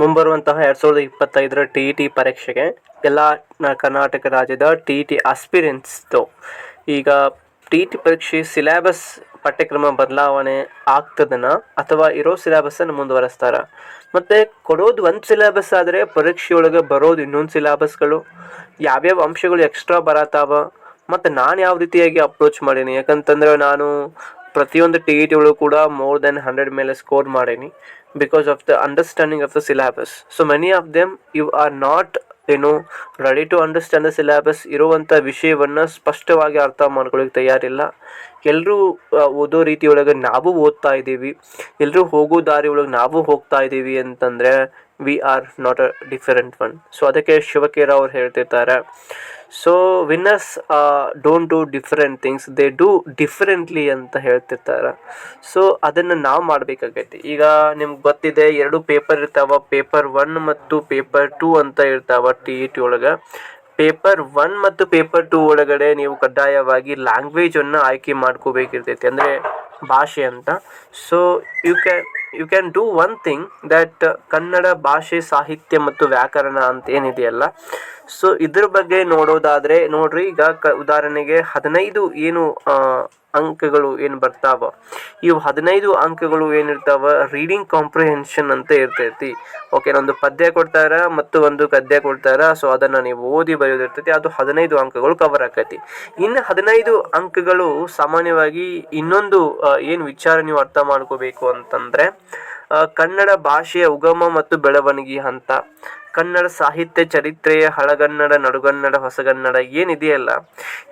ಮುಂಬರುವಂತಹ 2025ರ TET ಪರೀಕ್ಷೆಗೆ ಎಲ್ಲ ಕರ್ನಾಟಕ ರಾಜ್ಯದ TET ಆಸ್ಪಿರೆಂಟ್ಸ್ದು ಈಗ TET ಪರೀಕ್ಷೆ ಸಿಲೆಬಸ್ ಪಠ್ಯಕ್ರಮ ಬದಲಾವಣೆ ಆಗ್ತದನ ಅಥವಾ ಇರೋ ಸಿಲೆಬಸ್ಸನ್ನು ಮುಂದುವರಿಸ್ತಾರ. ಮತ್ತು ಕೊಡೋದು ಒಂದು ಸಿಲೆಬಸ್ ಆದರೆ ಪರೀಕ್ಷೆಯೊಳಗೆ ಬರೋದು ಇನ್ನೊಂದು ಸಿಲೆಬಸ್ಗಳು ಯಾವ್ಯಾವ ಅಂಶಗಳು ಎಕ್ಸ್ಟ್ರಾ ಬರತ್ತಾವ ಮತ್ತು ನಾನು ಯಾವ ರೀತಿಯಾಗಿ ಅಪ್ರೋಚ್ ಮಾಡೀನಿ. ಯಾಕಂತಂದರೆ ನಾನು ಪ್ರತಿಯೊಂದು TET ಒಳಗೂ ಕೂಡ ಮೋರ್ ದೆನ್ 100 ಮೇಲೆ ಸ್ಕೋರ್ ಮಾಡೀನಿ because of the understanding of the syllabus. So many of them you are not ready to understand the syllabus. ಇರುವಂಥ ವಿಷಯವನ್ನು ಸ್ಪಷ್ಟವಾಗಿ ಅರ್ಥ ಮಾಡ್ಕೊಳ್ಳೋಕೆ ತಯಾರಿಲ್ಲ. ಎಲ್ಲರೂ ಓದೋ ರೀತಿ ಒಳಗೆ ನಾವು ಓದ್ತಾ ಇದ್ದೀವಿ, ಎಲ್ಲರೂ ಹೋಗೋ ದಾರಿ ಒಳಗೆ ನಾವು ಹೋಗ್ತಾ ಇದ್ದೀವಿ ಅಂತಂದರೆ we are not a different one. So ಅದಕ್ಕೆ ಶಿವಕೇರ ಅವ್ರು ಹೇಳ್ತಿರ್ತಾರೆ, so winners don't do different things, they do differently ಅಂತ ಹೇಳ್ತಿರ್ತಾರೆ. ಸೊ ಅದನ್ನು ನಾವು ಮಾಡಬೇಕಾಗೈತಿ. ಈಗ ನಿಮ್ಗೆ ಗೊತ್ತಿದೆ, 2 ಪೇಪರ್ ಇರ್ತಾವ, ಪೇಪರ್ 1 ಮತ್ತು ಪೇಪರ್ 2 ಅಂತ ಇರ್ತಾವ TET ಒಳಗೆ. ಪೇಪರ್ 1 ಮತ್ತು ಪೇಪರ್ 2 ಒಳಗಡೆ ನೀವು ಕಡ್ಡಾಯವಾಗಿ ಲ್ಯಾಂಗ್ವೇಜನ್ನು ಆಯ್ಕೆ ಮಾಡ್ಕೋಬೇಕಿರ್ತೈತಿ, ಅಂದರೆ ಭಾಷೆ ಅಂತ. So you can do one thing that Kannada ಭಾಷೆ ಸಾಹಿತ್ಯ ಮತ್ತು ವ್ಯಾಕರಣ ಅಂತ ಏನಿದೆಯಲ್ಲ, ಸೊ ಇದ್ರ ಬಗ್ಗೆ ನೋಡೋದಾದರೆ ನೋಡ್ರಿ, ಈಗ ಉದಾಹರಣೆಗೆ 15 ಏನು ಅಂಕಗಳು ಏನು ಬರ್ತಾವ, ಇವು 15 ಅಂಕಗಳು ಏನಿರ್ತಾವ ರೀಡಿಂಗ್ ಕಾಂಪ್ರಿಹೆನ್ಷನ್ ಅಂತ ಇರ್ತೈತಿ. ಓಕೆ, ಒಂದು ಪದ್ಯ ಕೊಡ್ತಾರ ಮತ್ತು ಒಂದು ಗದ್ಯ ಕೊಡ್ತಾರ, ಸೊ ಅದನ್ನು ನೀವು ಓದಿ ಬರೆಯೋದಿರ್ತೈತಿ, ಅದು 15 ಅಂಕಗಳು ಕವರ್ ಆಕೈತಿ. ಇನ್ನು 15 ಅಂಕಗಳು ಸಾಮಾನ್ಯವಾಗಿ ಇನ್ನೊಂದು ಏನು ವಿಚಾರ ನೀವು ಅರ್ಥ ಮಾಡ್ಕೋಬೇಕು ಅಂತಂದರೆ, ಕನ್ನಡ ಭಾಷೆಯ ಉಗಮ ಮತ್ತು ಬೆಳವಣಿಗೆ ಹಂತ, ಕನ್ನಡ ಸಾಹಿತ್ಯ ಚರಿತ್ರೆಯ ಹಳಗನ್ನಡ, ನಡುಗನ್ನಡ, ಹೊಸಗನ್ನಡ ಏನಿದೆಯಲ್ಲ,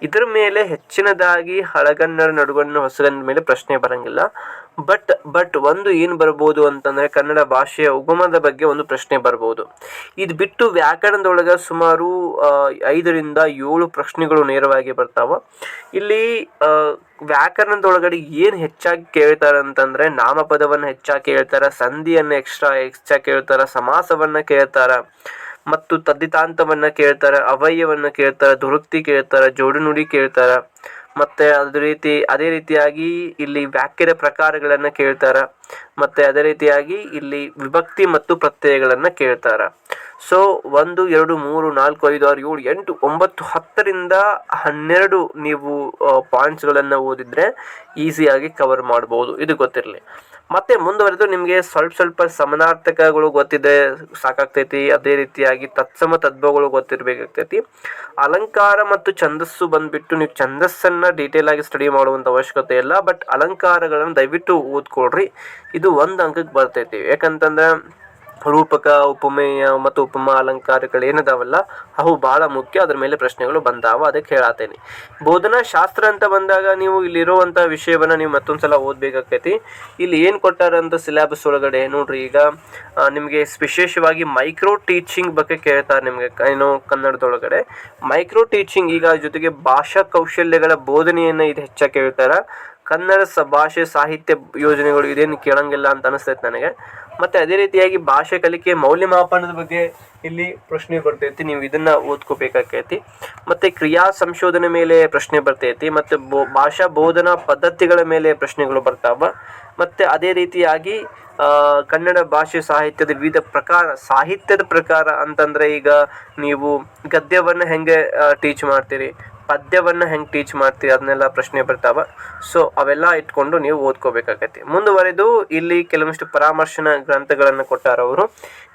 ಇದ್ರ ಮೇಲೆ ಹೆಚ್ಚಿನದಾಗಿ ಹಳಗನ್ನಡ, ನಡುಗನ್ನಡ, ಹೊಸಗನ್ನಡ ಮೇಲೆ ಪ್ರಶ್ನೆ ಬರಂಗಿಲ್ಲ. ಬಟ್ ಒಂದು ಏನು ಬರ್ಬೋದು ಅಂತಂದರೆ ಕನ್ನಡ ಭಾಷೆಯ ಉಗಮದ ಬಗ್ಗೆ ಒಂದು ಪ್ರಶ್ನೆ ಬರ್ಬೋದು. ಇದು ಬಿಟ್ಟು ವ್ಯಾಕರಣದೊಳಗೆ ಸುಮಾರು 5 ರಿಂದ 7 ಪ್ರಶ್ನೆಗಳು ನೇರವಾಗಿ ಬರ್ತಾವ. ಇಲ್ಲಿ ವ್ಯಾಕರಣದೊಳಗಡೆ ಏನು ಹೆಚ್ಚಾಗಿ ಕೇಳ್ತಾರೆ ಅಂತಂದರೆ ನಾಮಪದವನ್ನು ಹೆಚ್ಚಾಗಿ ಕೇಳ್ತಾರೆ, ಸಂಧಿಯನ್ನು ಹೆಚ್ಚಾಗಿ ಕೇಳ್ತಾರೆ, ಸಮಾಸವನ್ನು ಕೇಳ್ತಾರೆ, ಮತ್ತು ತದ್ದಿತಾಂತವನ್ನು ಕೇಳ್ತಾರೆ, ಅವಯವನ್ನು ಕೇಳ್ತಾರೆ, ದುರುಕ್ತಿ ಕೇಳ್ತಾರೆ, ಜೋಡುನುಡಿ ಕೇಳ್ತಾರೆ, ಮತ್ತು ಅದೇ ರೀತಿಯಾಗಿ ಇಲ್ಲಿ ವಾಕ್ಯದ ಪ್ರಕಾರಗಳನ್ನು ಕೇಳ್ತಾರೆ, ಮತ್ತು ಅದೇ ರೀತಿಯಾಗಿ ಇಲ್ಲಿ ವಿಭಕ್ತಿ ಮತ್ತು ಪ್ರತ್ಯಯಗಳನ್ನು ಕೇಳ್ತಾರೆ. ಸೊ 1, 2, 3, 4, 5, 6, 7, 8, 9, 10ರಿಂದ 12 ನೀವು ಪಾಯಿಂಟ್ಸ್ಗಳನ್ನು ಓದಿದರೆ ಈಸಿಯಾಗಿ ಕವರ್ ಮಾಡ್ಬೋದು. ಇದು ಗೊತ್ತಿರಲಿ. ಮತ್ತು ಮುಂದುವರೆದು ನಿಮಗೆ ಸ್ವಲ್ಪ ಸಮಾನಾರ್ಥಕಗಳು ಗೊತ್ತಿದೆ ಸಾಕಾಗ್ತೈತಿ. ಅದೇ ರೀತಿಯಾಗಿ ತತ್ಸಮ ತದ್ಭವಗಳು ಗೊತ್ತಿರಬೇಕಾಗ್ತೈತಿ. ಅಲಂಕಾರ ಮತ್ತು ಛಂದಸ್ಸು ಬಂದುಬಿಟ್ಟು ನೀವು ಛಂದಸ್ಸನ್ನು ಡೀಟೇಲಾಗಿ ಸ್ಟಡಿ ಮಾಡುವಂಥ ಅವಶ್ಯಕತೆ ಇಲ್ಲ, ಬಟ್ ಅಲಂಕಾರಗಳನ್ನು ದಯವಿಟ್ಟು ಓದ್ಕೊಳ್ರಿ. ಇದು 1 ಅಂಕಕ್ಕೆ ಬರ್ತೈತಿ. ಯಾಕಂತಂದ್ರೆ ರೂಪಕ, ಉಪಮೇಯ ಮತ್ತು ಉಪಮಾ ಅಲಂಕಾರಗಳು ಏನದಾವಲ್ಲ ಅವು ಭಾಳ ಮುಖ್ಯ. ಅದ್ರ ಮೇಲೆ ಪ್ರಶ್ನೆಗಳು ಬಂದಾವ, ಅದಕ್ಕೆ ಹೇಳತ್ತೇನೆ. ಬೋಧನಾ ಶಾಸ್ತ್ರ ಅಂತ ಬಂದಾಗ ನೀವು ಇಲ್ಲಿರುವಂಥ ವಿಷಯವನ್ನು ನೀವು ಮತ್ತೊಂದು ಸಲ ಓದಬೇಕಾಗ್ತೈತಿ. ಇಲ್ಲಿ ಏನು ಕೊಟ್ಟಾರಂತ ಸಿಲೆಬಸ್ ಒಳಗಡೆ ನೋಡ್ರಿ, ಈಗ ನಿಮಗೆ ವಿಶೇಷವಾಗಿ ಮೈಕ್ರೋ ಟೀಚಿಂಗ್ ಬಗ್ಗೆ ಕೇಳ್ತಾರೆ. ನಿಮಗೆ ಕನ್ನಡದೊಳಗಡೆ ಮೈಕ್ರೋ ಟೀಚಿಂಗ್, ಈಗ ಜೊತೆಗೆ ಭಾಷಾ ಕೌಶಲ್ಯಗಳ ಬೋಧನೆಯನ್ನು ಇದು ಹೆಚ್ಚಾಗಿ ಕೇಳ್ತಾರೆ. ಕನ್ನಡ ಭಾಷೆ ಸಾಹಿತ್ಯ ಯೋಜನೆಗಳು ಇದೇನು ಕೇಳಂಗಿಲ್ಲ ಅಂತ ಅನಿಸ್ತೈತೆ ನನಗೆ. ಮತ್ತು ಅದೇ ರೀತಿಯಾಗಿ ಭಾಷೆ ಕಲಿಕೆ ಮೌಲ್ಯಮಾಪನದ ಬಗ್ಗೆ ಇಲ್ಲಿ ಪ್ರಶ್ನೆ ಬರ್ತೈತಿ, ನೀವು ಇದನ್ನು ಓದ್ಕೋಬೇಕಾಗೈತಿ. ಮತ್ತು ಕ್ರಿಯಾ ಸಂಶೋಧನೆ ಮೇಲೆ ಪ್ರಶ್ನೆ ಬರ್ತೈತಿ, ಮತ್ತು ಭಾಷಾ ಬೋಧನಾ ಪದ್ಧತಿಗಳ ಮೇಲೆ ಪ್ರಶ್ನೆಗಳು ಬರ್ತಾವ. ಮತ್ತು ಅದೇ ರೀತಿಯಾಗಿ ಕನ್ನಡ ಭಾಷೆ ಸಾಹಿತ್ಯದ ವಿವಿಧ ಸಾಹಿತ್ಯದ ಪ್ರಕಾರ ಅಂತಂದರೆ, ಈಗ ನೀವು ಗದ್ಯವನ್ನು ಹೆಂಗೆ ಟೀಚ್ ಮಾಡ್ತೀರಿ, ಪದ್ಯವನ್ನು ಹೆಂಗೆ ಟೀಚ್ ಮಾಡ್ತೀರಿ, ಅದನ್ನೆಲ್ಲ ಪ್ರಶ್ನೆ ಬರ್ತಾವ. ಸೊ ಅವೆಲ್ಲ ಇಟ್ಕೊಂಡು ನೀವು ಓದ್ಕೋಬೇಕಾಗತ್ತೆ. ಮುಂದುವರೆದು ಇಲ್ಲಿ ಕೆಲವೊಂದಿಷ್ಟು ಪರಾಮರ್ಶನ ಗ್ರಂಥಗಳನ್ನು ಕೊಟ್ಟಾರವರು.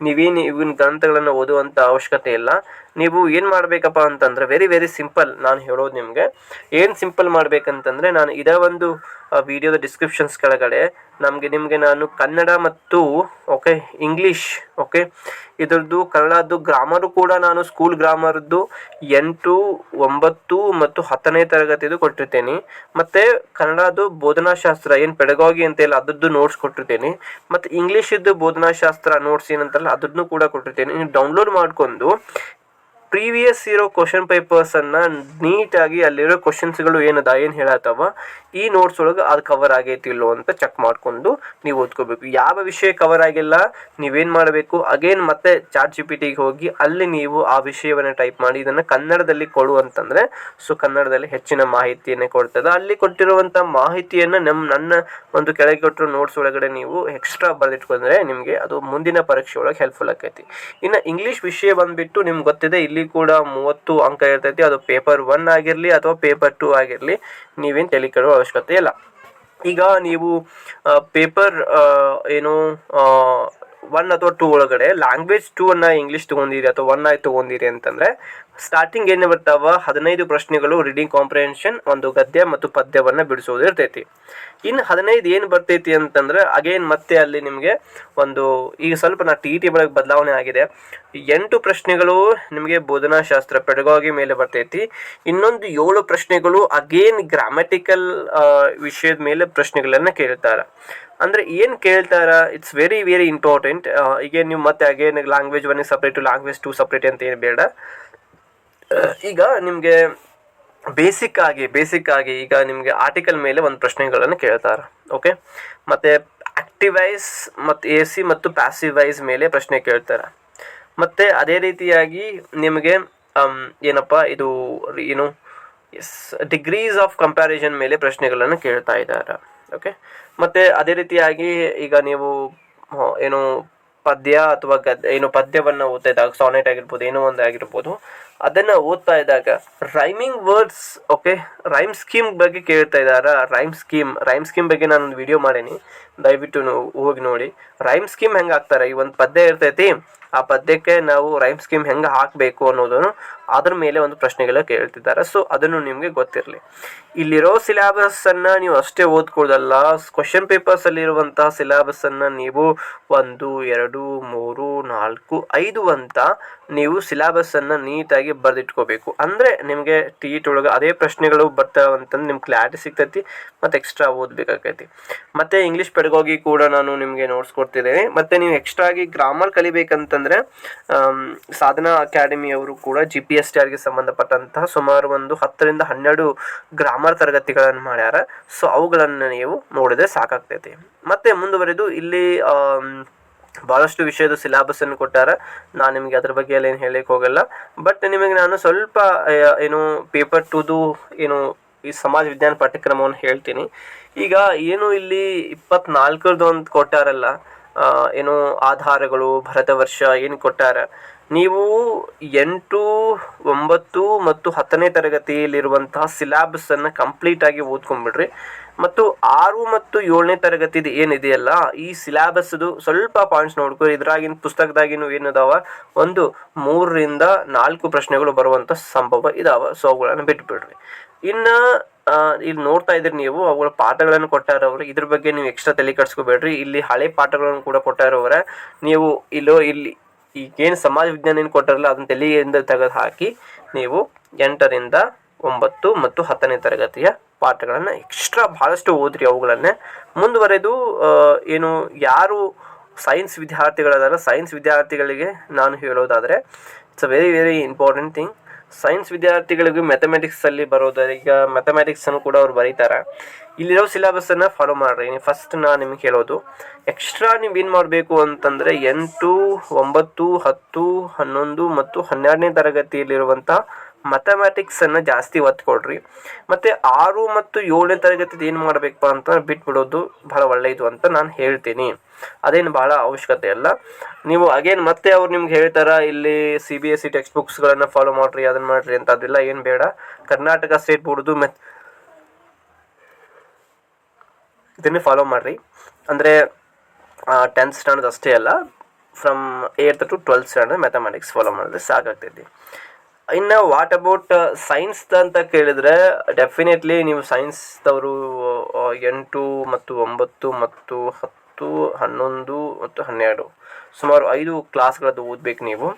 ನೀವೇನು ಇವಿನ ಗ್ರಂಥಗಳನ್ನು ಓದುವಂಥ ಅವಶ್ಯಕತೆ ಇಲ್ಲ. ನೀವು ಏನು ಮಾಡಬೇಕಪ್ಪ ಅಂತಂದರೆ ವೆರಿ ಸಿಂಪಲ್. ನಾನು ಹೇಳೋದು ಏನು ಸಿಂಪಲ್ ಮಾಡಬೇಕಂತಂದರೆ, ನಾನು ಇದೇ ಒಂದು ವಿಡಿಯೋದ ಡಿಸ್ಕ್ರಿಪ್ಷನ್ಸ್ ಕೆಳಗಡೆ ನಿಮಗೆ ನಾನು ಕನ್ನಡ ಮತ್ತು ಇಂಗ್ಲೀಷ್ ಇದ್ರದ್ದು ಕನ್ನಡದ್ದು ಗ್ರಾಮರು ಕೂಡ ನಾನು ಸ್ಕೂಲ್ ಗ್ರಾಮರ್ದು 8, 9 ಮತ್ತು 10ನೇ ತರಗತಿದು ಕೊಟ್ಟಿರ್ತೇನೆ. ಮತ್ತು ಕನ್ನಡದ್ದು ಬೋಧನಾಶಾಸ್ತ್ರ ಏನು ಪೆಡಗಾಗಿ ಅಂತೆಲ್ಲ ಅದರದ್ದು ನೋಟ್ಸ್ ಕೊಟ್ಟಿರ್ತೇನೆ. ಮತ್ತು ಇಂಗ್ಲೀಷದ್ದು ಬೋಧನಾಶಾಸ್ತ್ರ ನೋಟ್ಸ್ ಏನಂತಲ್ಲ ಅದನ್ನು ಕೂಡ ಕೊಟ್ಟಿರ್ತೇನೆ. ನೀವು ಡೌನ್ಲೋಡ್ ಮಾಡಿಕೊಂಡು ಪ್ರೀವಿಯಸ್ ಇರೋ ಕ್ವಶನ್ ಪೇಪರ್ಸನ್ನು ನೀಟಾಗಿ ಅಲ್ಲಿರೋ ಕ್ವಶನ್ಸ್ಗಳು ಏನು ಹೇಳತ್ತವ ಈ ನೋಟ್ಸ್ ಒಳಗೆ ಅದು ಕವರ್ ಆಗೈತಿಲ್ಲೋ ಅಂತ ಚೆಕ್ ಮಾಡಿಕೊಂಡು ನೀವು ಓದ್ಕೋಬೇಕು. ಯಾವ ವಿಷಯ ಕವರ್ ಆಗಿಲ್ಲ ನೀವೇನು ಮಾಡಬೇಕು, ಅಗೇನ್ ಮತ್ತೆ ChatGPTಗೆ ಹೋಗಿ ಅಲ್ಲಿ ನೀವು ಆ ವಿಷಯವನ್ನು ಟೈಪ್ ಮಾಡಿ ಇದನ್ನು ಕನ್ನಡದಲ್ಲಿ ಕೊಡು ಅಂತಂದರೆ ಸೊ ಕನ್ನಡದಲ್ಲಿ ಹೆಚ್ಚಿನ ಮಾಹಿತಿಯನ್ನೇ ಕೊಡ್ತದೆ. ಅಲ್ಲಿ ಕೊಟ್ಟಿರುವಂಥ ಮಾಹಿತಿಯನ್ನು ನನ್ನ ಒಂದು ಕೆಳಗೆ ಕೊಟ್ಟಿರೋ ನೋಟ್ಸ್ ಒಳಗಡೆ ನೀವು ಎಕ್ಸ್ಟ್ರಾ ಬರೆದಿಟ್ಕೊಂಡ್ರೆ ನಿಮಗೆ ಅದು ಮುಂದಿನ ಪರೀಕ್ಷೆ ಒಳಗೆ ಹೆಲ್ಪ್ಫುಲ್ ಆಕೈತಿ. ಇನ್ನು ಇಂಗ್ಲೀಷ್ ವಿಷಯ ಬಂದುಬಿಟ್ಟು ನಿಮ್ಗೆ ಗೊತ್ತಿದೆ, ಇಲ್ಲಿ ಕೂಡ 30 ಅಂಕ ಇರ್ತೈತಿ. ಅದು ಪೇಪರ್ 1 ಆಗಿರಲಿ ಅಥವಾ ಪೇಪರ್ 2 ಆಗಿರಲಿ, ನೀವೇನು ತಲೆ ಕೆಡುವ ಅವಶ್ಯಕತೆ ಇಲ್ಲ. ಈಗ ನೀವು ಪೇಪರ್ 1 ಅಥವಾ 2 ಒಳಗಡೆ ಲ್ಯಾಂಗ್ವೇಜ್ 2 ಇಂಗ್ಲೀಷ್ ತೊಗೊಂಡಿರಿ ಅಥವಾ 1 ತೊಗೊಂಡಿರಿ ಅಂತಂದರೆ ಸ್ಟಾರ್ಟಿಂಗ್ ಏನು ಬರ್ತಾವ 15 ಪ್ರಶ್ನೆಗಳು ರೀಡಿಂಗ್ ಕಾಂಪ್ರಿಹೆನ್ಷನ್, ಒಂದು ಗದ್ಯ ಮತ್ತು ಪದ್ಯವನ್ನು ಬಿಡಿಸೋದು ಇರ್ತೈತಿ. ಇನ್ನು 15 ಏನು ಬರ್ತೈತಿ ಅಂತಂದ್ರೆ ಅಗೇನ್ ಮತ್ತೆ ಅಲ್ಲಿ ನಿಮಗೆ ಒಂದು ಈಗ ಸ್ವಲ್ಪ TET ಒಳಗೆ ಬದಲಾವಣೆ ಆಗಿದೆ. 8 ಪ್ರಶ್ನೆಗಳು ನಿಮಗೆ ಬೋಧನಾಶಾಸ್ತ್ರ ಪೆಡಗಾಗಿ ಮೇಲೆ ಬರ್ತೈತಿ. ಇನ್ನೊಂದು 7 ಪ್ರಶ್ನೆಗಳು ಅಗೇನ್ ಗ್ರಾಮ್ಯಾಟಿಕಲ್ ವಿಷಯದ ಮೇಲೆ ಪ್ರಶ್ನೆಗಳನ್ನು ಕೇಳ್ತಾರೆ. ಅಂದರೆ ಏನು ಕೇಳ್ತಾರ, ಇಟ್ಸ್ ವೆರಿ ವೆರಿ ಇಂಪಾರ್ಟೆಂಟ್. ಈಗ ನೀವು ಮತ್ತೆ again language 1 separate language 2 separate ಅಂತ ಏನು ಬೇಡ. ಈಗ ನಿಮಗೆ ಬೇಸಿಕ್ ಆಗಿ ಈಗ ನಿಮಗೆ ಆರ್ಟಿಕಲ್ ಮೇಲೆ ಒಂದು ಪ್ರಶ್ನೆಗಳನ್ನು ಕೇಳ್ತಾರೆ. ಓಕೆ, ಮತ್ತು ಆಕ್ಟಿವೈಸ್ ಮತ್ತು AC ಮತ್ತು ಪ್ಯಾಸಿವೈಸ್ ಮೇಲೆ ಪ್ರಶ್ನೆ ಕೇಳ್ತಾರೆ. ಮತ್ತು ಅದೇ ರೀತಿಯಾಗಿ ನಿಮಗೆ ಏನಪ್ಪ ಇದು ಡಿಗ್ರೀಸ್ ಆಫ್ ಕಂಪ್ಯಾರಿಸನ್ ಮೇಲೆ ಪ್ರಶ್ನೆಗಳನ್ನು ಕೇಳ್ತಾ ಇದ್ದಾರೆ. ಓಕೆ, ಮತ್ತು ಅದೇ ರೀತಿಯಾಗಿ ಈಗ ನೀವು ಪದ್ಯ ಅಥವಾ ಪದ್ಯವನ್ನು ಓದ್ತಾ ಇದ್ದಾಗ ಸಾನೆಟ್ ಆಗಿರ್ಬೋದು, ಏನೋ ಒಂದು ಆಗಿರ್ಬೋದು, ಅದನ್ನು ಓದ್ತಾ ಇದ್ದಾಗ rhyming words, okay, rhyme scheme ಬಗ್ಗೆ ಕೇಳ್ತಾ ಇದ್ದಾರೆ. ರೈಮ್ ಸ್ಕೀಮ್ ಬಗ್ಗೆ ನಾನೊಂದು ವಿಡಿಯೋ ಮಾಡೀನಿ, ದಯವಿಟ್ಟು ಹೋಗಿ ನೋಡಿ. ರೈಮ್ ಸ್ಕೀಮ್ ಹೆಂಗೆ ಹಾಕ್ತಾರೆ, ಈ ಒಂದು ಪದ್ಯ ಇರ್ತೈತಿ, ಆ ಪದ್ಯಕ್ಕೆ ನಾವು ರೈಮ್ ಸ್ಕೀಮ್ ಹೆಂಗೆ ಹಾಕಬೇಕು ಅನ್ನೋದನ್ನು ಅದ್ರ ಮೇಲೆ ಒಂದು ಪ್ರಶ್ನೆಗಳ ಕೇಳ್ತಿದ್ದಾರೆ. ಸೊ ಅದನ್ನು ನಿಮಗೆ ಗೊತ್ತಿರಲಿ. ಇಲ್ಲಿರೋ ಸಿಲೆಬಸ್ಸನ್ನು ನೀವು ಅಷ್ಟೇ ಓದ್ಕೊಳ್ಳೋದಲ್ಲ, ಕ್ವಶನ್ ಪೇಪರ್ಸಲ್ಲಿರುವಂತಹ ಸಿಲೆಬಸ್ಸನ್ನು ನೀವು 1, 2, 3, 4, 5 ಅಂತ ನೀವು ಸಿಲೆಬಸ್ಸನ್ನು ನೀಟಾಗಿ ಬರೆದಿಟ್ಕೋಬೇಕು. ಅಂದರೆ ನಿಮಗೆ TET ಒಳಗೆ ಅದೇ ಪ್ರಶ್ನೆಗಳು ಬರ್ತಾವೆ ಅಂತಂದು ನಿಮ್ಗೆ ಕ್ಲಾರಿಟಿ ಸಿಗ್ತೈತಿ ಮತ್ತು ಎಕ್ಸ್ಟ್ರಾ ಓದಬೇಕಾಗೈತಿ. ಮತ್ತು ಇಂಗ್ಲೀಷ್ ಪೆಡಗಾಗಿ ಕೂಡ ನಾನು ನಿಮಗೆ ನೋಟ್ಸ್ ಕೊಡ್ತಿದ್ದೇನೆ. ಮತ್ತು ನೀವು ಎಕ್ಸ್ಟ್ರಾಗಿ ಗ್ರಾಮರ್ ಕಲಿಬೇಕಂತಂದರೆ ಸಾಧನಾ ಅಕಾಡೆಮಿ ಅವರು ಕೂಡ GPSTRಗೆ ಸಂಬಂಧಪಟ್ಟಂತಹ ಸುಮಾರು ಒಂದು 10 ರಿಂದ 12 ಗ್ರಾಮರ್ ತರಗತಿಗಳನ್ನು ಮಾಡ್ಯಾರ. ಸೊ ಅವುಗಳನ್ನು ನೀವು ನೋಡಿದ್ರೆ ಸಾಕಾಗ್ತೈತಿ. ಮತ್ತು ಮುಂದುವರೆದು ಇಲ್ಲಿ ಭಾಳಷ್ಟು ವಿಷಯದ ಸಿಲೆಬಸ್ಸನ್ನು ಕೊಟ್ಟಾರ. ನಾನು ನಿಮಗೆ ಅದ್ರ ಬಗ್ಗೆ ಎಲ್ಲ ಏನು ಹೇಳಕ್ಕೆ ಹೋಗಲ್ಲ. ಬಟ್ ನಿಮಗೆ ನಾನು ಸ್ವಲ್ಪ ಪೇಪರ್ 2ದು ಈ ಸಮಾಜ ವಿಜ್ಞಾನ ಪಾಠ್ಯಕ್ರಮವನ್ನು ಹೇಳ್ತೀನಿ. ಈಗ ಇಲ್ಲಿ 24 ಒಂದು ಕೊಟ್ಟಾರಲ್ಲ, ಆಧಾರಗಳು, ಭರತ ವರ್ಷ ಏನು ಕೊಟ್ಟಾರ, ನೀವು 8, 9 ಮತ್ತು 10ನೇ ತರಗತಿಯಲ್ಲಿರುವಂತಹ ಸಿಲೆಬಸ್ಸನ್ನು ಕಂಪ್ಲೀಟಾಗಿ ಓದ್ಕೊಂಡ್ಬಿಡ್ರಿ. ಮತ್ತು 6 ಮತ್ತು 7ನೇ ತರಗತಿದು ಏನಿದೆಯಲ್ಲ ಈ ಸಿಲೆಬಸ್ದು ಸ್ವಲ್ಪ ಪಾಯಿಂಟ್ಸ್ ನೋಡ್ಕೊ. ಇದ್ರಾಗಿನ ಪುಸ್ತಕದಾಗಿನೂ ಏನಿದಾವ, ಒಂದು 3 ರಿಂದ 4 ಪ್ರಶ್ನೆಗಳು ಬರುವಂಥ ಸಂಭವ ಇದಾವೆ. ಸೊ ಅವುಗಳನ್ನು ಬಿಟ್ಬಿಡ್ರಿ. ಇನ್ನು ಇಲ್ಲಿ ನೋಡ್ತಾ ಇದ್ರಿ ನೀವು, ಅವುಗಳ ಪಾಠಗಳನ್ನು ಕೊಟ್ಟಾರವ್ರು. ಇದ್ರ ಬಗ್ಗೆ ನೀವು ಎಕ್ಸ್ಟ್ರಾ ತಲೆ ಕೆಡಿಸ್ಕೋಬೇಡ್ರಿ. ಇಲ್ಲಿ ಹಳೆ ಪಾಠಗಳನ್ನು ಕೂಡ ಕೊಟ್ಟಾರವ್ರ. ನೀವು ಇಲ್ಲಿ ಈಗೇನು ಸಮಾಜ ವಿಜ್ಞಾನ ಏನು ಕೊಟ್ಟಾರಲ್ಲ ಅದನ್ನ ತಲೆಯಿಂದ ತೆಗೆದು ಹಾಕಿ ನೀವು 8 ರಿಂದ 9 ಮತ್ತು 10ನೇ ತರಗತಿಯ ಪಾಠಗಳನ್ನು ಎಕ್ಸ್ಟ್ರಾ ಭಾಳಷ್ಟು ಓದ್ರಿ. ಅವುಗಳನ್ನೇ ಮುಂದುವರೆದು ಯಾರು ಸೈನ್ಸ್ ವಿದ್ಯಾರ್ಥಿಗಳದಾರ, ಸೈನ್ಸ್ ವಿದ್ಯಾರ್ಥಿಗಳಿಗೆ ನಾನು ಹೇಳೋದಾದರೆ it's a very very important thing. Science ವಿದ್ಯಾರ್ಥಿಗಳಿಗೂ ಮ್ಯಾಥಮೆಟಿಕ್ಸಲ್ಲಿ ಬರೋದಾದ್ರೆ, ಈಗ ಮ್ಯಾಥಮೆಟಿಕ್ಸನ್ನು ಕೂಡ ಅವ್ರು ಬರೀತಾರೆ. ಇಲ್ಲಿರೋ ಸಿಲೆಬಸ್ಸನ್ನು ಫಾಲೋ ಮಾಡಿರಿ. ಫಸ್ಟ್ ನಾನು ನಿಮ್ಗೆ ಹೇಳೋದು, ಎಕ್ಸ್ಟ್ರಾ ನೀವು ಏನು ಮಾಡಬೇಕು ಅಂತಂದರೆ 8, 9, 10, 11 ಮತ್ತು 12ನೇ ತರಗತಿಯಲ್ಲಿರುವಂಥ ಮ್ಯಾಥಮೆಟಿಕ್ಸನ್ನು ಜಾಸ್ತಿ ಒತ್ತು ಕೊಡ್ರಿ. ಮತ್ತು 6 ಮತ್ತು 7ನೇ ತರಗತಿದು ಏನು ಮಾಡಬೇಕಪ್ಪ ಅಂತ ಬಿಟ್ಬಿಡೋದು ಭಾಳ ಒಳ್ಳೆಯದು ಅಂತ ನಾನು ಹೇಳ್ತೀನಿ. ಅದೇನು ಭಾಳ ಅವಶ್ಯಕತೆ ಅಲ್ಲ. ನೀವು ಅಗೇನ್ ಮತ್ತೆ ಅವ್ರು ನಿಮ್ಗೆ ಹೇಳ್ತಾರೆ ಇಲ್ಲಿ CBSE ಟೆಕ್ಸ್ಟ್ ಬುಕ್ಸ್ಗಳನ್ನು ಫಾಲೋ ಮಾಡಿರಿ, ಅದನ್ನು ಮಾಡಿರಿ ಅಂತ. ಅದೆಲ್ಲ ಏನು ಬೇಡ. ಕರ್ನಾಟಕ ಸ್ಟೇಟ್ ಬೋರ್ಡ್ದು ಇದನ್ನೇ ಫಾಲೋ ಮಾಡಿರಿ. ಅಂದರೆ 10th ಸ್ಟ್ಯಾಂಡರ್ಡ್ ಅಷ್ಟೇ ಅಲ್ಲ, from 8th to 12th standard mathematics follow ಮಾಡಿದ್ರೆ ಸಾಕಾಗ್ತೈತಿ. ಇನ್ನು ವಾಟ್ ಅಬೌಟ್ ಸೈನ್ಸ್ ಅಂತ ಕೇಳಿದರೆ, ಡೆಫಿನೆಟ್ಲಿ ನೀವು ಸೈನ್ಸ್ದವರು 8 ಮತ್ತು 9 ಮತ್ತು 10, 11 ಮತ್ತು 12 ಸುಮಾರು 5 ಕ್ಲಾಸ್ಗಳದ್ದು ಓದಬೇಕು ನೀವು.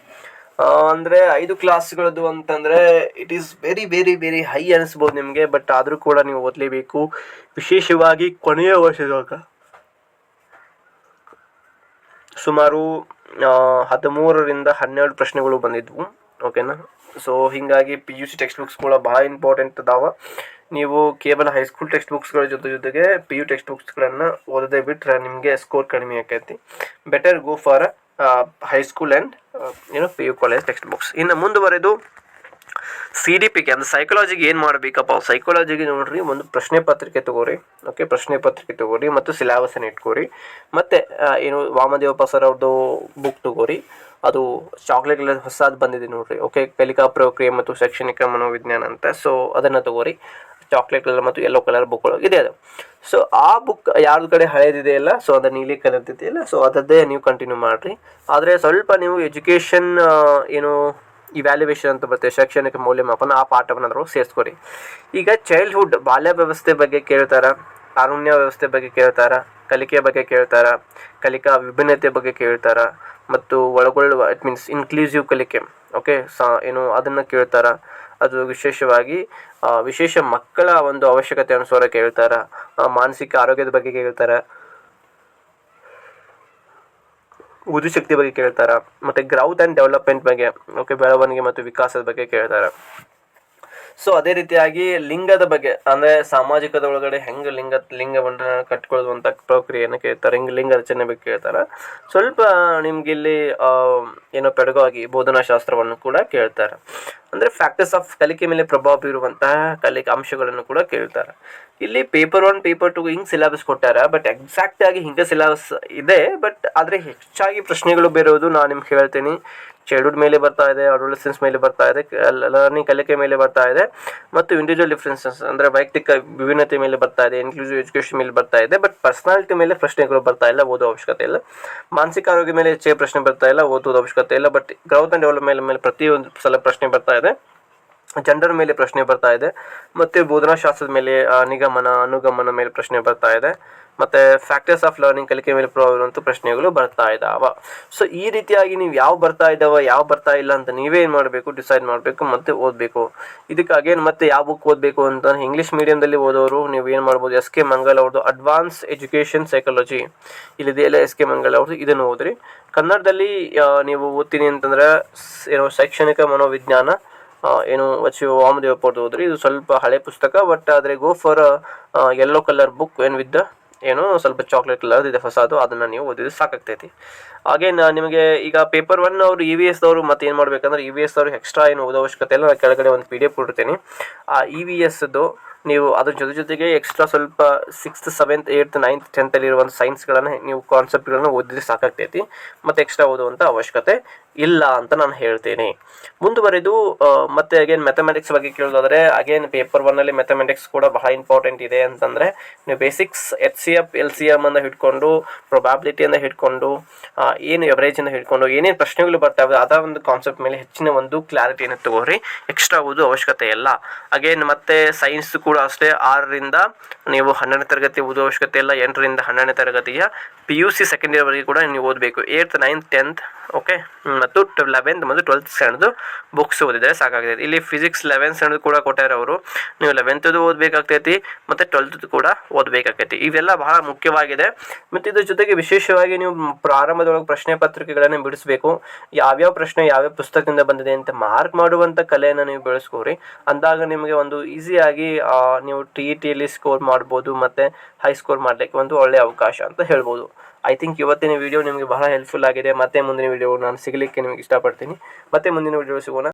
ಅಂದರೆ 5 ಕ್ಲಾಸ್ಗಳದ್ದು ಅಂತಂದರೆ it is very very very high ಅನಿಸ್ಬೋದು ನಿಮಗೆ. ಬಟ್ ಆದರೂ ಕೂಡ ನೀವು ಓದಲೇಬೇಕು. ವಿಶೇಷವಾಗಿ ಕೊನೆಯ ವರ್ಷದಾಗ ಸುಮಾರು 13 ರಿಂದ 12 ಪ್ರಶ್ನೆಗಳು ಬಂದಿದ್ವು. ಓಕೆನಾ. ಸೊ ಹೀಗಾಗಿ P U C text books ಕೂಡ ಭಾಳ ಇಂಪಾರ್ಟೆಂಟ್ ಅದಾವ. ನೀವು ಕೇವಲ ಹೈಸ್ಕೂಲ್ ಟೆಕ್ಸ್ಟ್ ಬುಕ್ಸ್ಗಳ ಜೊತೆಗೆ ಪಿ ಯು ಟೆಕ್ಸ್ಟ್ ಬುಕ್ಸ್ಗಳನ್ನು ಓದೋದೇ ಬಿಟ್ಟರೆ ನಿಮಗೆ ಸ್ಕೋರ್ ಕಡಿಮೆ ಆಕೈತಿ. Better go for high school and P U college text books. ಇನ್ನು ಮುಂದುವರೆದು CDPಗೆ ಅಂದರೆ ಸೈಕಾಲಜಿಗೆ ಏನು ಮಾಡಬೇಕಪ್ಪ? ಸೈಕಾಲಜಿಗೆ ನೋಡ್ರಿ, ಒಂದು ಪ್ರಶ್ನೆ ಪತ್ರಿಕೆ ತಗೋರಿ. ಓಕೆ, ಪ್ರಶ್ನೆ ಪತ್ರಿಕೆ ತಗೋರಿ ಮತ್ತು ಸಿಲೆಬಸನ್ನು ಇಟ್ಕೋರಿ. ಮತ್ತು ವಾಮದೇವಪ್ಪ ಸರ್ ಅವ್ರದ್ದು ಬುಕ್ ತಗೋರಿ. ಅದು ಚಾಕ್ಲೇಟ್ ಹೊಸದು ಬಂದಿದೆ ನೋಡ್ರಿ. ಓಕೆ, ಕಲಿಕಾ ಪ್ರಕ್ರಿಯೆ ಮತ್ತು ಶೈಕ್ಷಣಿಕ ಮನೋವಿಜ್ಞಾನ ಅಂತ. ಸೊ ಅದನ್ನು ತಗೋರಿ. ಚಾಕ್ಲೇಟ್ ಕಲರ್ ಮತ್ತು ಯೆಲ್ಲೋ ಕಲರ್ ಬುಕ್ಗಳು ಇದೆ ಅದು. ಸೊ ಆ ಬುಕ್ ಯಾರ್ದು ಕಡೆ ಹಳೇದಿದೆಯಲ್ಲ, ಸೊ ಅದು ನೀಲಿ ಕಲರ್ ಇದೆಯಲ್ಲ, ಸೊ ಅದರದ್ದೇ ನೀವು ಕಂಟಿನ್ಯೂ ಮಾಡಿರಿ. ಆದರೆ ಸ್ವಲ್ಪ ನೀವು ಎಜುಕೇಷನ್ ಇವ್ಯಾಲ್ಯುವೇಷನ್ ಅಂತ ಬರ್ತದೆ, ಶೈಕ್ಷಣಿಕ ಮೌಲ್ಯಮಾಪನ, ಆ ಪಾಠವನ್ನು ಅದ್ರೊಳಗೆ ಸೇರಿಸ್ಕೊರಿ. ಈಗ ಚೈಲ್ಡ್ಹುಡ್ ಬಾಲ್ಯ ವ್ಯವಸ್ಥೆ ಬಗ್ಗೆ ಕೇಳ್ತಾರ, ಕಾರುಣ್ಯ ವ್ಯವಸ್ಥೆ ಬಗ್ಗೆ ಕೇಳ್ತಾರ, ಕಲಿಕೆ ಬಗ್ಗೆ ಕೇಳ್ತಾರ, ಕಲಿಕಾ ವಿಭಿನ್ನತೆ ಬಗ್ಗೆ ಕೇಳ್ತಾರ, ಮತ್ತು ಒಳಗೊಳ್ಳುವ ಇಟ್ ಮೀನ್ಸ್ ಇನ್ಕ್ಲೂಸಿವ್ ಕಲಿಕೆ. ಓಕೆ, ಅದನ್ನು ಕೇಳ್ತಾರ. ಅದು ವಿಶೇಷವಾಗಿ ವಿಶೇಷ ಮಕ್ಕಳ ಒಂದು ಅವಶ್ಯಕತೆ ಅನುಸಾರ ಕೇಳ್ತಾರ. ಮಾನಸಿಕ ಆರೋಗ್ಯದ ಬಗ್ಗೆ ಕೇಳ್ತಾರ, ಬುದ್ಧಿಶಕ್ತಿ ಬಗ್ಗೆ ಕೇಳ್ತಾರ, ಮತ್ತು ಗ್ರೌತ್ ಆ್ಯಂಡ್ ಡೆವಲಪ್ಮೆಂಟ್ ಬಗ್ಗೆ, ಓಕೆ, ಬೆಳವಣಿಗೆ ಮತ್ತು ವಿಕಾಸದ ಬಗ್ಗೆ ಕೇಳ್ತಾರ. ಸೊ ಅದೇ ರೀತಿಯಾಗಿ ಲಿಂಗದ ಬಗ್ಗೆ, ಅಂದರೆ ಸಾಮಾಜಿಕದ ಒಳಗಡೆ ಹೆಂಗೆ ಲಿಂಗವನ್ನು ಕಟ್ಕೊಳ್ಳೋದು ಅಂತ ಪ್ರಕ್ರಿಯೆಯನ್ನು ಕೇಳ್ತಾರೆ. ಹಿಂಗೆ ಲಿಂಗ ರಚನೆ ಬಗ್ಗೆ ಕೇಳ್ತಾರೆ. ಸ್ವಲ್ಪ ನಿಮ್ಗೆ ಇಲ್ಲಿ ಪೆಡಗಾಗಿ ಬೋಧನಾಶಾಸ್ತ್ರವನ್ನು ಕೂಡ ಕೇಳ್ತಾರೆ. ಅಂದರೆ ಫ್ಯಾಕ್ಟರ್ಸ್ ಆಫ್ ಕಲಿಕೆ ಮೇಲೆ ಪ್ರಭಾವ ಬೀರುವಂತಹ ಕಲಿಕೆ ಅಂಶಗಳನ್ನು ಕೂಡ ಕೇಳ್ತಾರೆ. ಇಲ್ಲಿ ಪೇಪರ್ 1 ಪೇಪರ್ 2 ಹಿಂಗೆ ಸಿಲೆಬಸ್ ಕೊಟ್ಟಾರ. ಬಟ್ ಎಕ್ಸಾಕ್ಟ್ ಆಗಿ ಹಿಂಗೆ ಸಿಲೆಬಸ್ ಇದೆ. ಬಟ್ ಆದರೆ ಹೆಚ್ಚಾಗಿ ಪ್ರಶ್ನೆಗಳು ಬೇರೋದು ನಾನು ನಿಮ್ಗೆ ಹೇಳ್ತೀನಿ. ಚೈಲ್ಡ್ಹುಡ್ ಮೇಲೆ ಬರ್ತಾ ಇದೆ, ಅಡೋಲೆಸೆನ್ಸ್ ಮೇಲೆ ಬರ್ತಾ ಇದೆ, ಲರ್ನಿಂಗ್ ಕಲಿಕೆ ಮೇಲೆ ಬರ್ತಾ ಇದೆ, ಮತ್ತು ಇಂಡಿವಿಜುವಲ್ ಡಿಫ್ರೆನ್ಸಸ್ ಅಂದರೆ ವೈಯಕ್ತಿಕ ವಿಭಿನ್ನತೆ ಮೇಲೆ ಬರ್ತಾ ಇದೆ, ಇನ್ಕ್ಲೂಸಿವ್ ಎಜುಕೇಷನ್ ಮೇಲೆ ಬರ್ತಾ ಇದೆ. ಬಟ್ ಪರ್ಸನಾಲಿಟಿ ಮೇಲೆ ಪ್ರಶ್ನೆಗಳು ಬರ್ತಾ ಇಲ್ಲ, ಓದೋ ಅವಶ್ಯಕತೆ ಇಲ್ಲ. ಮಾನಸಿಕ ಆರೋಗ್ಯ ಮೇಲೆ ಹೆಚ್ಚೇ ಪ್ರಶ್ನೆ ಬರ್ತಾ ಇಲ್ಲ, ಓದೋದು ಅವಶ್ಯಕತೆ ಇಲ್ಲ. ಬಟ್ ಗ್ರೌತ್ ಆ್ಯಂಡ್ ಡೆವಲಪ್ಮೆಂಟ್ ಮೇಲೆ ಪ್ರತಿಯೊಂದು ಸಲ ಪ್ರಶ್ನೆ ಬರ್ತಾ ಇದೆ. ಜೆಂಡರ್ ಮೇಲೆ ಪ್ರಶ್ನೆ ಬರ್ತಾ ಇದೆ, ಮತ್ತು ಬೋಧನಾಶಾಸ್ತ್ರದ ಮೇಲೆ ಅನುಗಮನ ಮೇಲೆ ಪ್ರಶ್ನೆ ಬರ್ತಾ ಇದೆ, ಮತ್ತು ಫ್ಯಾಕ್ಟರ್ಸ್ ಆಫ್ ಲರ್ನಿಂಗ್ ಕಲಿಕೆ ಮೇಲೆ ಪ್ರಭಾವ ಬೀರುವಂಥ ಪ್ರಶ್ನೆಗಳು ಬರ್ತಾ ಇದ್ದಾವೆ. ಸೊ ಈ ರೀತಿಯಾಗಿ ನೀವು ಯಾವ ಬರ್ತಾ ಇಲ್ಲ ಅಂತ ನೀವೇ ಏನು ಮಾಡಬೇಕು, ಡಿಸೈಡ್ ಮಾಡಬೇಕು ಮತ್ತು ಓದಬೇಕು. ಇದಕ್ಕಾಗಿ ಮತ್ತೆ ಯಾವ ಬುಕ್ ಓದಬೇಕು ಅಂತ ಇಂಗ್ಲೀಷ್ ಮೀಡಿಯಮ್ದಲ್ಲಿ ಓದೋರು ನೀವು ಏನು ಮಾಡ್ಬೋದು, ಎಸ್ ಕೆ ಮಂಗಲ್ ಅವ್ರದ್ದು ಅಡ್ವಾನ್ಸ್ ಎಜುಕೇಷನ್ ಸೈಕಾಲಜಿ ಇಲ್ಲಿದೆಯಲ್ಲ, ಎಸ್ ಕೆ ಮಂಗಲ್ ಅವ್ರದ್ದು, ಇದನ್ನು ಓದ್ರಿ. ಕನ್ನಡದಲ್ಲಿ ನೀವು ಓದ್ತೀನಿ ಅಂತಂದರೆ ಶೈಕ್ಷಣಿಕ ಮನೋವಿಜ್ಞಾನ ವಾಮದೇವಪ್ಪ ಅವ್ರದ್ದು ಓದ್ರಿ. ಇದು ಸ್ವಲ್ಪ ಹಳೆ ಪುಸ್ತಕ, ಬಟ್ ಆದರೆ go for yellow colour book with ಸ್ವಲ್ಪ ಚಾಕ್ಲೇಟ್ ಕಲರ್ ಇದೆ ಹೊಸದು, ಅದನ್ನು ನೀವು ಓದಿದ್ರೆ ಸಾಕಾಗ್ತೈತಿ. ಹಾಗೆ ನಿಮಗೆ ಈಗ ಪೇಪರ್ 1 ಅವರು EVS ದವರು ಮತ್ತೆ ಏನು ಮಾಡಬೇಕಂದ್ರೆ, EVS ಅವರು ಎಕ್ಸ್ಟ್ರಾ ಓದೋ ಅವಶ್ಯಕತೆ ಇಲ್ಲ. ನಾನು ಕೆಳಗಡೆ ಒಂದು PDF ಕೊಟ್ಟಿರ್ತೀನಿ. ಆ EVSದು ನೀವು ಅದ್ರ ಜೊತೆಗೆ ಎಕ್ಸ್ಟ್ರಾ ಸ್ವಲ್ಪ 6th 7th 8th 9th 10th ಇರುವಂಥ ಸೈನ್ಸ್ಗಳನ್ನು ನೀವು ಕಾನ್ಸೆಪ್ಟ್ಗಳನ್ನು ಓದಿದ್ರೆ ಸಾಕಾಗ್ತೈತಿ. ಮತ್ತು ಎಕ್ಸ್ಟ್ರಾ ಓದುವಂಥ ಅವಶ್ಯಕತೆ ಇಲ್ಲ ಅಂತ ನಾನು ಹೇಳ್ತೇನೆ. ಮುಂದುವರೆದು ಮತ್ತೆ ಅಗೇನ್ ಮ್ಯಾಥಮೆಟಿಕ್ಸ್ ಬಗ್ಗೆ ಕೇಳೋದಾದರೆ, ಅಗೇನ್ ಪೇಪರ್ 1ನಲ್ಲಿ ಮ್ಯಾಥಮೆಟಿಕ್ಸ್ ಕೂಡ ಬಹಳ ಇಂಪಾರ್ಟೆಂಟ್ ಇದೆ. ಅಂತಂದರೆ ನೀವು ಬೇಸಿಕ್ಸ್ HCF LCM ಅನ್ನು ಹಿಡ್ಕೊಂಡು, ಪ್ರೊಬ್ಯಾಬಿಲಿಟಿಯನ್ನು ಹಿಡ್ಕೊಂಡು, ಏನು ಎವರೇಜನ್ನು ಹಿಡ್ಕೊಂಡು ಏನೇನು ಪ್ರಶ್ನೆಗಳು ಬರ್ತಾವೆ ಅದರ ಒಂದು ಕಾನ್ಸೆಪ್ಟ್ ಮೇಲೆ ಹೆಚ್ಚಿನ ಒಂದು ಕ್ಲಾರಿಟಿಯನ್ನು ತಗೋರಿ. ಎಕ್ಸ್ಟ್ರಾ ಓದೋ ಅವಶ್ಯಕತೆ ಇಲ್ಲ. ಅಗೇನ್ ಮತ್ತೆ ಸೈನ್ಸ್ ಕೂಡ ಅಷ್ಟೇ, 6ರಿಂದ ನೀವು 12ನೇ ತರಗತಿ ಓದೋ ಅವಶ್ಯಕತೆ ಇಲ್ಲ. 8ರಿಂದ 12ನೇ ತರಗತಿಯ PUC ಸೆಕೆಂಡ್ ಇಯರ್ವರೆಗೆ ಕೂಡ ನೀವು ಓದಬೇಕು. 8th 9th 10th ಓಕೆ, ಮತ್ತು 11th ಮತ್ತು 12th ಸ್ಟ್ಯಾಂಡರ್ದು ಬುಕ್ಸ್ ಓದಿದರೆ ಸಾಕಾಗ್ತೈತಿ. ಇಲ್ಲಿ ಫಿಸಿಕ್ಸ್ 11th ಸ್ಟ್ಯಾಂಡರ್ಡ್ ಕೂಡ ಕೊಟ್ಟಾರೆ ಅವರು. ನೀವು 11th ಓದಬೇಕಾಗ್ತೈತಿ ಮತ್ತು 12th ಕೂಡ ಓದಬೇಕಾಗ್ತೈತಿ. ಇವೆಲ್ಲ ಬಹಳ ಮುಖ್ಯವಾಗಿದೆ. ಮತ್ತು ಇದ್ರ ಜೊತೆಗೆ ವಿಶೇಷವಾಗಿ ನೀವು ಪ್ರಾರಂಭದೊಳಗೆ ಪ್ರಶ್ನೆ ಪತ್ರಿಕೆಗಳನ್ನು ಬಿಡಿಸಬೇಕು. ಯಾವ್ಯಾವ ಪ್ರಶ್ನೆ ಯಾವ್ಯಾವ ಪುಸ್ತಕದಿಂದ ಬಂದಿದೆ ಅಂತ ಮಾರ್ಕ್ ಮಾಡುವಂಥ ಕಲೆಯನ್ನು ನೀವು ಬೆಳೆಸ್ಕೋರಿ. ಅಂದಾಗ ನಿಮಗೆ ಒಂದು ಈಸಿಯಾಗಿ ನೀವು TETಯಲ್ಲಿ ಸ್ಕೋರ್ ಮಾಡ್ಬೋದು, ಮತ್ತು ಹೈ ಸ್ಕೋರ್ ಮಾಡಲಿಕ್ಕೆ ಒಂದು ಒಳ್ಳೆಯ ಅವಕಾಶ ಅಂತ ಹೇಳ್ಬೋದು. ಐ ಥಿಂಕ್ ಇವತ್ತಿನ ವಿಡಿಯೋ ನಿಮಗೆ ಬಹಳ ಹೆಲ್ಪ್ಫುಲ್ ಆಗಿದೆ. ಮತ್ತೆ ಮುಂದಿನ ವಿಡಿಯೋ ನಾನು ಸಿಗಲಿಕ್ಕೆ ನಿಮಗೆ ಇಷ್ಟಪಡ್ತೀನಿ. ಮತ್ತೆ ಮುಂದಿನ ವಿಡಿಯೋ ಸಿಗೋಣ.